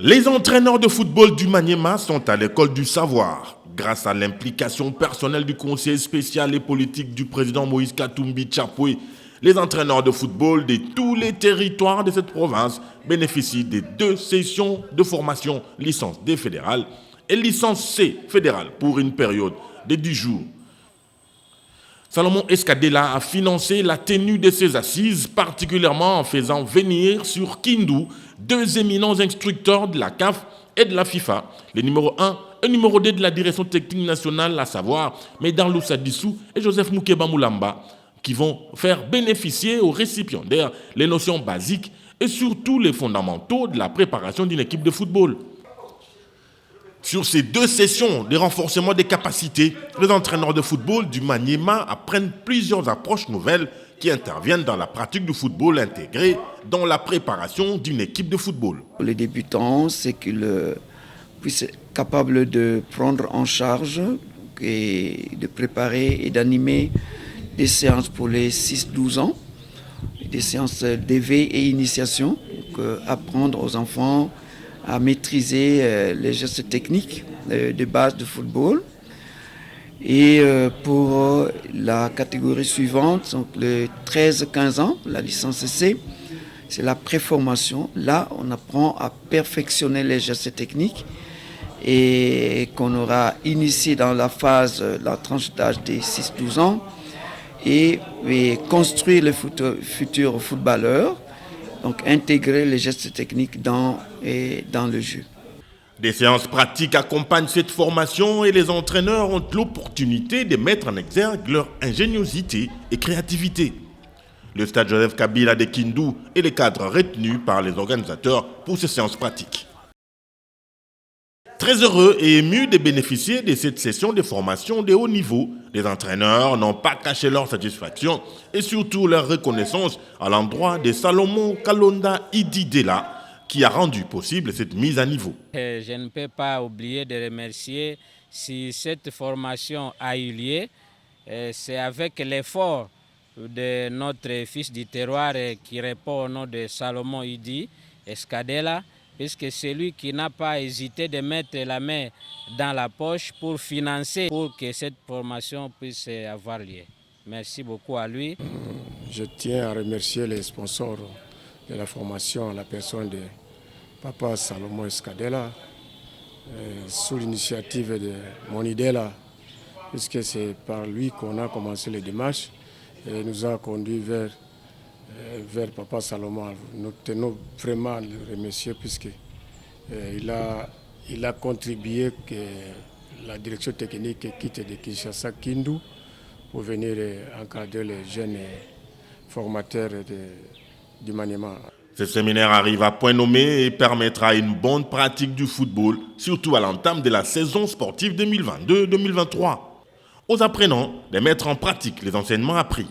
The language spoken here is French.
Les entraîneurs de football du Maniema sont à l'école du savoir. Grâce à l'implication personnelle du conseiller spécial et politique du président Moïse Katumbi Tchapoué, les entraîneurs de football de tous les territoires de cette province bénéficient des 2 sessions de formation licence D fédérale et licence C fédérale pour une période de 10 jours. Salomon Escadela a financé la tenue de ces assises, particulièrement en faisant venir sur Kindu 2 éminents instructeurs de la CAF et de la FIFA, le numéro 1 et le numéro 2 de la direction technique nationale, à savoir Médan Loussa Dissou et Joseph Moukeba Moulamba, qui vont faire bénéficier aux récipiendaires les notions basiques et surtout les fondamentaux de la préparation d'une équipe de football. Sur ces 2 sessions de renforcement des capacités, les entraîneurs de football du Maniema apprennent plusieurs approches nouvelles qui interviennent dans la pratique du football intégré dans la préparation d'une équipe de football. Pour les débutants, c'est qu'ils puissent être capables de prendre en charge et de préparer et d'animer des séances pour les 6-12 ans, des séances d'éveil et initiation, donc apprendre aux enfants à maîtriser les gestes techniques de base de football. Et pour la catégorie suivante, donc les 13-15 ans, la licence C, c'est la préformation. Là, on apprend à perfectionner les gestes techniques et qu'on aura initié dans la phase, la tranche d'âge des 6-12 ans et construire les futurs footballeurs. Donc intégrer les gestes techniques dans le jeu. Des séances pratiques accompagnent cette formation et les entraîneurs ont l'opportunité de mettre en exergue leur ingéniosité et créativité. Le stade Joseph Kabila de Kindu est le cadre retenu par les organisateurs pour ces séances pratiques. Très heureux et émus de bénéficier de cette session de formation de haut niveau, les entraîneurs n'ont pas caché leur satisfaction et surtout leur reconnaissance à l'endroit de Salomon Kalonda Ididela qui a rendu possible cette mise à niveau. Je ne peux pas oublier de remercier si cette formation a eu lieu. C'est avec l'effort de notre fils du terroir qui répond au nom de Salomon Idi Escadela, puisque c'est lui qui n'a pas hésité de mettre la main dans la poche pour financer, pour que cette formation puisse avoir lieu. Merci beaucoup à lui. Je tiens à remercier les sponsors de la formation, la personne de Papa Salomon Escadela, sous l'initiative de mon idéal, puisque c'est par lui qu'on a commencé les démarches et nous a conduit vers Papa Salomon. Nous tenons vraiment à le remercier puisqu'il a contribué que la direction technique quitte de Kinshasa Kindu pour venir encadrer les jeunes formateurs du Maniema. Ce séminaire arrive à point nommé et permettra une bonne pratique du football, surtout à l'entame de la saison sportive 2022-2023. Aux apprenants de mettre en pratique les enseignements appris.